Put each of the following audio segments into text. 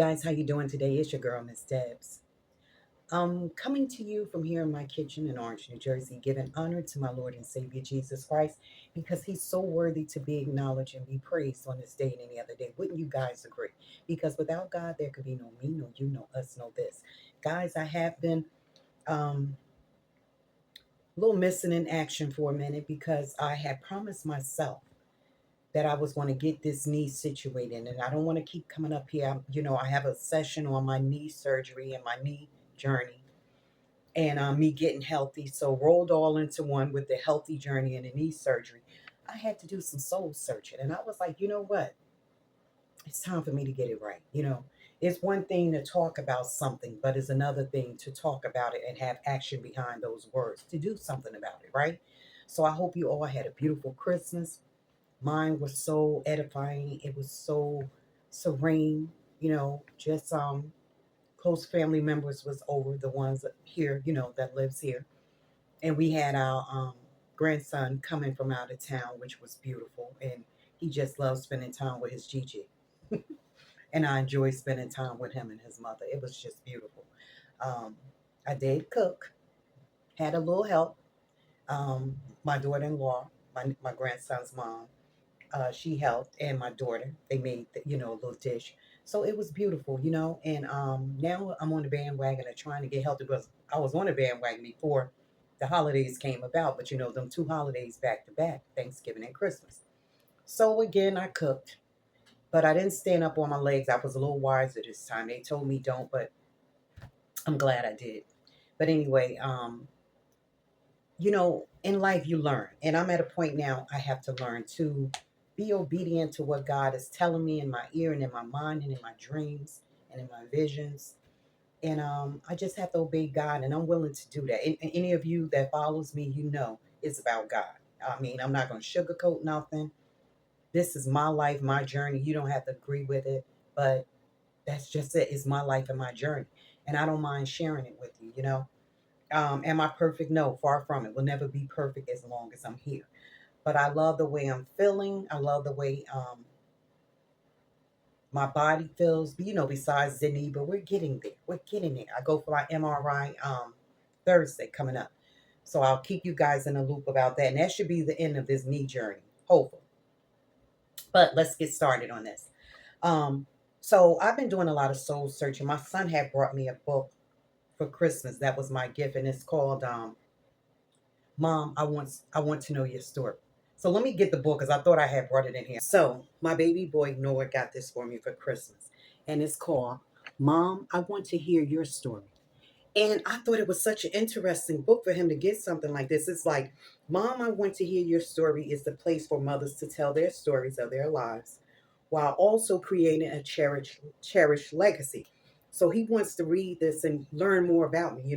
guys, how you doing today? It's your girl, Miss Debs. Coming to you from here in my kitchen in Orange, New Jersey, giving honor to my Lord and Savior Jesus Christ because he's so worthy to be acknowledged and be praised on this day and any other day. Wouldn't you guys agree? Because without God, there could be no me, no you, no us, no this. Guys, I have been um, a little missing in action for a minute because I had promised myself that I was going to get this knee situated. And I don't want to keep coming up here. I have a session on my knee surgery and my knee journey and me getting healthy. So rolled all into one with the healthy journey and the knee surgery. I had to do some soul searching. And I was like, you know what? It's time for me to get it right. It's one thing to talk about something, but it's another thing to talk about it and have action behind those words to do something about it, right? So I hope you all had a beautiful Christmas. Mine was so edifying. It was so serene. Just close family members was over, the ones here, that lives here. And we had our grandson coming from out of town, which was beautiful. And he just loves spending time with his Gigi. And I enjoyed spending time with him and his mother. It was just beautiful. Um, I did cook, had a little help. My daughter-in-law, my grandson's mom, she helped, and my daughter. They made a little dish, so it was beautiful, And now I'm on the bandwagon of trying to get healthy because I was on the bandwagon before the holidays came about. But them two holidays back to back, Thanksgiving and Christmas. So again, I cooked, but I didn't stand up on my legs. I was a little wiser this time. They told me don't, but I'm glad I did. But anyway, in life you learn. And I'm at a point now I have to learn to be obedient to what God is telling me in my ear and in my mind and in my dreams and in my visions. And I just have to obey God, and I'm willing to do that. And any of you that follows me, it's about God. I mean, I'm not going to sugarcoat nothing. This is my life, my journey. You don't have to agree with it, but that's just it. It's my life and my journey. And I don't mind sharing it with you. Am I perfect? No, far from it. Will never be perfect as long as I'm here. But I love the way I'm feeling. I love the way my body feels. Besides the knee, but we're getting there. We're getting there. I go for my MRI Thursday coming up. So I'll keep you guys in a loop about that. And that should be the end of this knee journey, hopefully. But let's get started on this. Um, so I've been doing a lot of soul searching. My son had brought me a book for Christmas. That was my gift, and it's called Mom, I want to know your story. So let me get the book because I thought I had brought it in here. So my baby boy Noah got this for me for Christmas. And it's called Mom, I Want to Hear Your Story. And I thought it was such an interesting book for him to get something like this. It's like, Mom, I Want to Hear Your Story is the place for mothers to tell their stories of their lives while also creating a cherished legacy. So he wants to read this and learn more about me.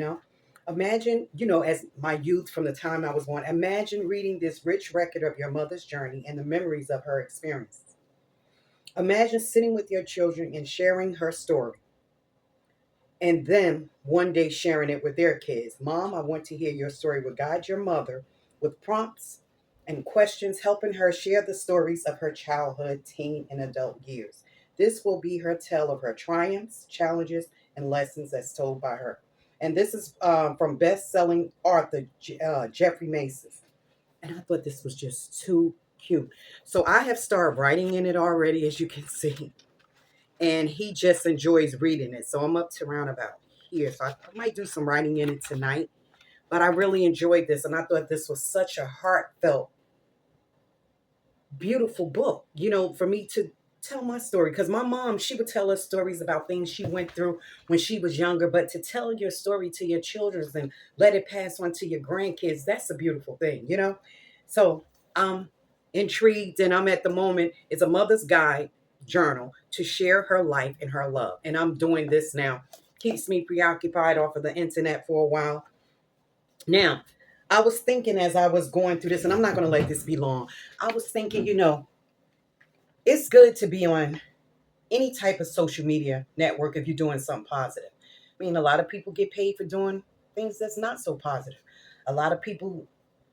Imagine, as my youth from the time I was born, imagine reading this rich record of your mother's journey and the memories of her experiences. Imagine sitting with your children and sharing her story, and then one day sharing it with their kids. Mom, I want to hear your story will guide your mother with prompts and questions, helping her share the stories of her childhood, teen, and adult years. This will be her tale of her triumphs, challenges, and lessons as told by her. And this is from best-selling author Jeffrey Mason. And I thought this was just too cute. So I have started writing in it already, as you can see. And he just enjoys reading it. So I'm up to around about here. So I might do some writing in it tonight. But I really enjoyed this, and I thought this was such a heartfelt, beautiful book, for me to tell my story. Because my mom, she would tell us stories about things she went through when she was younger. But to tell your story to your children and let it pass on to your grandkids, that's a beautiful thing. So I'm intrigued, and I'm at the moment, it's a mother's guide journal to share her life and her love. And I'm doing this now. Keeps me preoccupied off of the internet for a while. Now, I was thinking as I was going through this, and I'm not going to let this be long. I was thinking, it's good to be on any type of social media network if you're doing something positive. I mean, a lot of people get paid for doing things that's not so positive. A lot of people,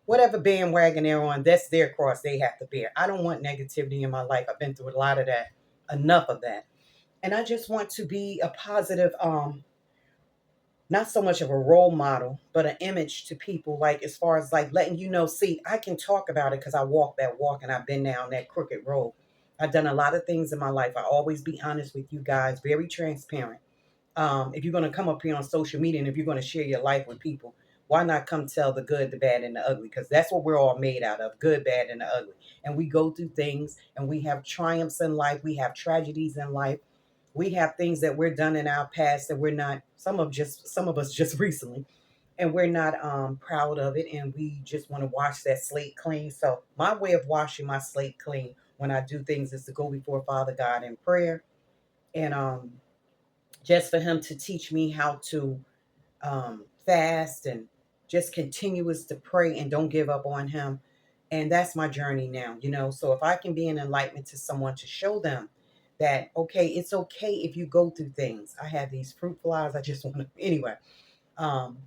whatever bandwagon they're on, that's their cross they have to bear. I don't want negativity in my life. I've been through a lot of that, enough of that. And I just want to be a positive, not so much of a role model, but an image to people, like as far as like letting you know, see, I can talk about it because I walk that walk and I've been down that crooked road. I've done a lot of things in my life. I always be honest with you guys, very transparent. If you're going to come up here on social media and if you're going to share your life with people, why not come tell the good, the bad, and the ugly? Because that's what we're all made out of, good, bad, and the ugly. And we go through things and we have triumphs in life. We have tragedies in life. We have things that we're done in our past that we're not, some of us just recently, and we're not proud of it. And we just want to wash that slate clean. So my way of washing my slate clean when I do things is to go before Father God in prayer. And just for him to teach me how to fast and just continuous to pray and don't give up on him. And that's my journey now, you know. So if I can be an enlightenment to someone to show them that, okay, it's okay if you go through things. I have these fruit flies. I just want to, anyway. Um,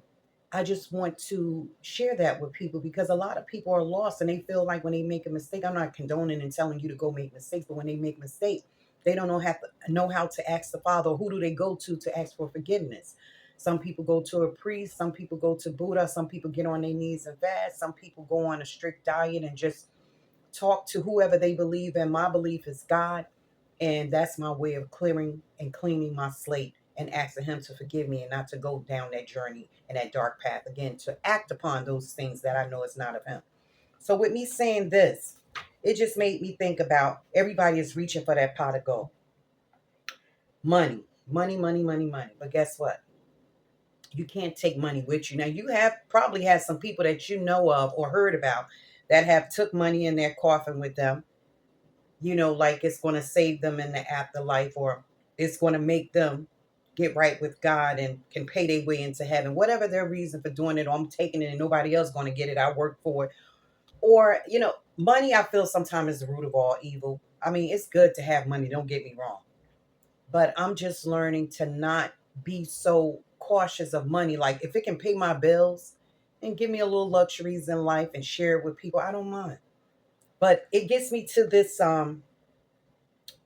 I just want to share that with people because a lot of people are lost and they feel like when they make a mistake, I'm not condoning and telling you to go make mistakes, but when they make mistakes, they don't know how to ask the Father. Who do they go to ask for forgiveness? Some people go to a priest, some people go to Buddha, some people get on their knees and fast, some people go on a strict diet and just talk to whoever they believe in. My belief is God, and that's my way of clearing and cleaning my slate and asking him to forgive me and not to go down that journey and that dark path again, to act upon those things that I know is not of him. So with me saying this, it just made me think about everybody is reaching for that pot of gold. Money, money, money, money, money. But guess what? You can't take money with you. Now you have probably had some people that you know of or heard about that have took money in their coffin with them, like it's going to save them in the afterlife, or it's going to make them get right with God and can pay their way into heaven, whatever their reason for doing it. Or I'm taking it and nobody else going to get it. I work for it. Or, money, I feel sometimes is the root of all evil. I mean, it's good to have money. Don't get me wrong. But I'm just learning to not be so cautious of money. Like if it can pay my bills and give me a little luxuries in life and share it with people, I don't mind. But it gets me to this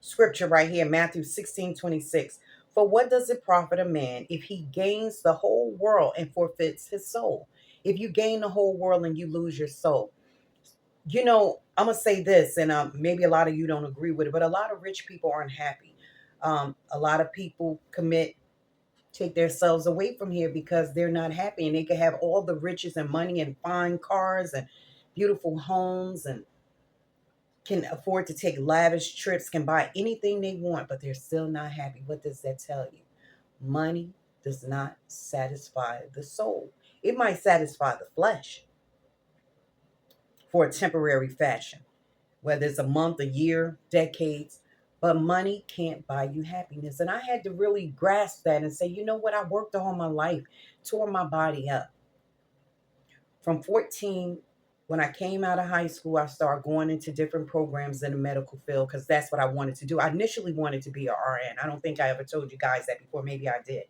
scripture right here, Matthew 16:26. For what does it profit a man if he gains the whole world and forfeits his soul? If you gain the whole world and you lose your soul. I'm going to say this, and maybe a lot of you don't agree with it, but a lot of rich people aren't happy. A lot of people take themselves away from here because they're not happy, and they can have all the riches and money and fine cars and beautiful homes and can afford to take lavish trips, can buy anything they want, but they're still not happy. What does that tell you? Money does not satisfy the soul. It might satisfy the flesh for a temporary fashion, whether it's a month, a year, decades, but money can't buy you happiness. And I had to really grasp that and say, you know what? I worked all my life, tore my body up. From 14, when I came out of high school, I started going into different programs in the medical field because that's what I wanted to do. I initially wanted to be a RN. I don't think I ever told you guys that before. Maybe I did.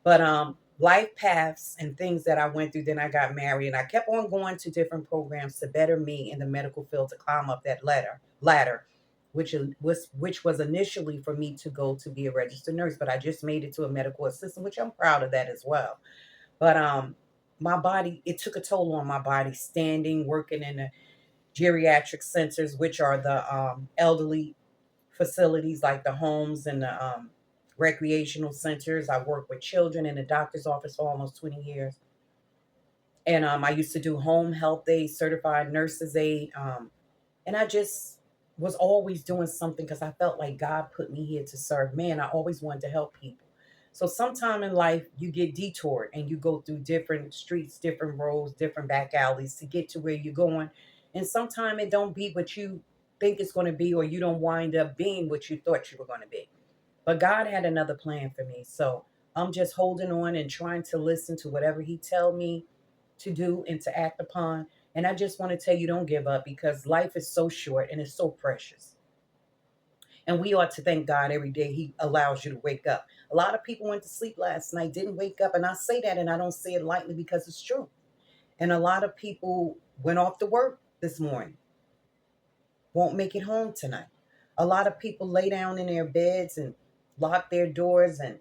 But life paths and things that I went through, then I got married and I kept on going to different programs to better me in the medical field, to climb up that ladder, which was initially for me to go to be a registered nurse, but I just made it to a medical assistant, which I'm proud of that as well. But my body, it took a toll on my body, standing, working in the geriatric centers, which are the elderly facilities like the homes and the recreational centers. I worked with children in the doctor's office for almost 20 years. And I used to do home health aid, certified nurses aid. And I just was always doing something because I felt like God put me here to serve man. I always wanted to help people. So sometime in life, you get detoured and you go through different streets, different roads, different back alleys to get to where you're going. And sometimes it don't be what you think it's going to be, or you don't wind up being what you thought you were going to be. But God had another plan for me. So I'm just holding on and trying to listen to whatever he tell me to do and to act upon. And I just want to tell you, don't give up, because life is so short and it's so precious. And we ought to thank God every day he allows you to wake up. A lot of people went to sleep last night, didn't wake up. And I say that and I don't say it lightly because it's true. And a lot of people went off to work this morning, won't make it home tonight. A lot of people lay down in their beds and lock their doors and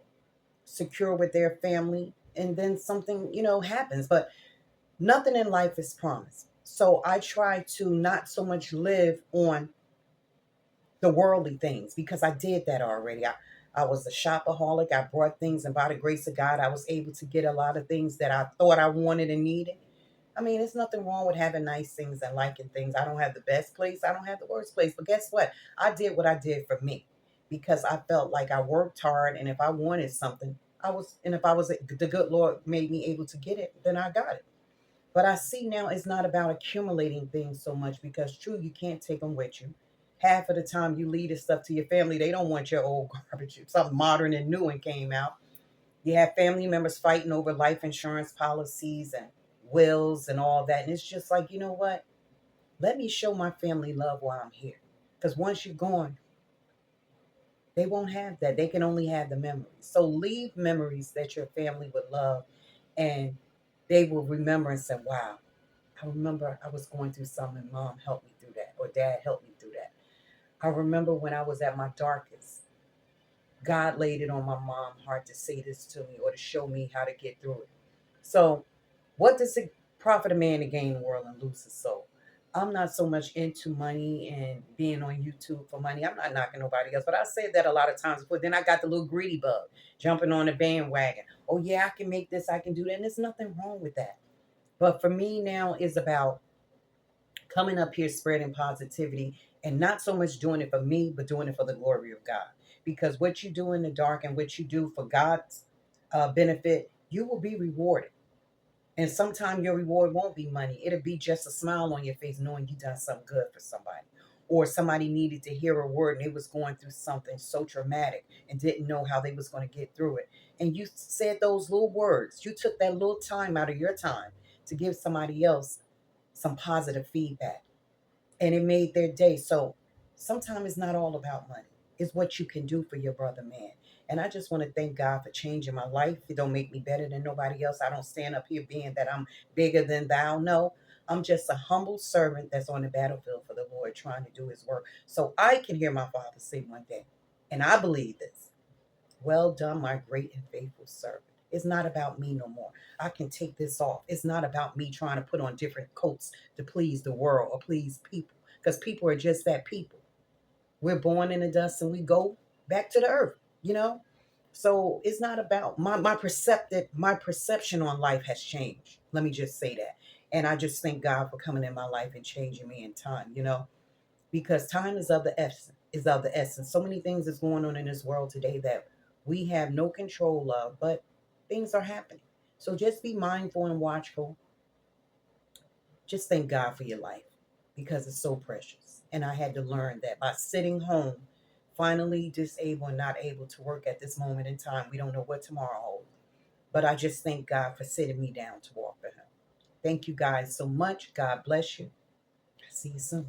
secure with their family, and then something, happens. But nothing in life is promised. So I try to not so much live on the worldly things because I did that already. I was a shopaholic. I brought things, and by the grace of God, I was able to get a lot of things that I thought I wanted and needed. I mean, there's nothing wrong with having nice things and liking things. I don't have the best place. I don't have the worst place. But guess what? I did what I did for me because I felt like I worked hard. And if I wanted something, and if I was, the good Lord made me able to get it, then I got it. But I see now it's not about accumulating things so much because, true, you can't take them with you. Half of the time you leave this stuff to your family, they don't want your old garbage. Something modern and new and came out. You have family members fighting over life insurance policies and wills and all that. And it's just like, you know what? Let me show my family love while I'm here. Because once you're gone, they won't have that. They can only have the memories. So leave memories that your family would love, and they will remember and say, wow, I remember I was going through something and mom helped me through that, or dad helped me through that. I remember when I was at my darkest, God laid it on my mom's heart to say this to me or to show me how to get through it. So, what does it profit a man to gain the world and lose his soul? I'm not so much into money and being on YouTube for money. I'm not knocking nobody else, but I said that a lot of times before. Then I got the little greedy bug, jumping on the bandwagon. Oh yeah, I can make this, I can do that. And there's nothing wrong with that. But for me now is about coming up here spreading positivity and not so much doing it for me, but doing it for the glory of God. Because what you do in the dark and what you do for God's benefit, you will be rewarded. And sometimes your reward won't be money. It'll be just a smile on your face knowing you done something good for somebody. Or somebody needed to hear a word and they was going through something so traumatic and didn't know how they was going to get through it. And you said those little words. You took that little time out of your time to give somebody else some positive feedback, and it made their day. So sometimes it's not all about money. It's what you can do for your brother, man. And I just want to thank God for changing my life. It don't make me better than nobody else. I don't stand up here being that I'm bigger than thou. No, I'm just a humble servant that's on the battlefield for the Lord trying to do his work. So I can hear my father say one day, and I believe this: well done, my great and faithful servant. It's not about me no more. I can take this off. It's not about me trying to put on different coats to please the world or please people, because people are just that, people. We're born in the dust and we go back to the earth, you know? So it's not about my perception on life has changed. Let me just say that. And I just thank God for coming in my life and changing me in time, because time is of the essence. So many things is going on in this world today that we have no control of, but things are happening. So just be mindful and watchful. Just thank God for your life because it's so precious. And I had to learn that by sitting home, finally disabled and not able to work at this moment in time. We don't know what tomorrow holds. But I just thank God for sitting me down to walk with him. Thank you guys so much. God bless you. See you soon.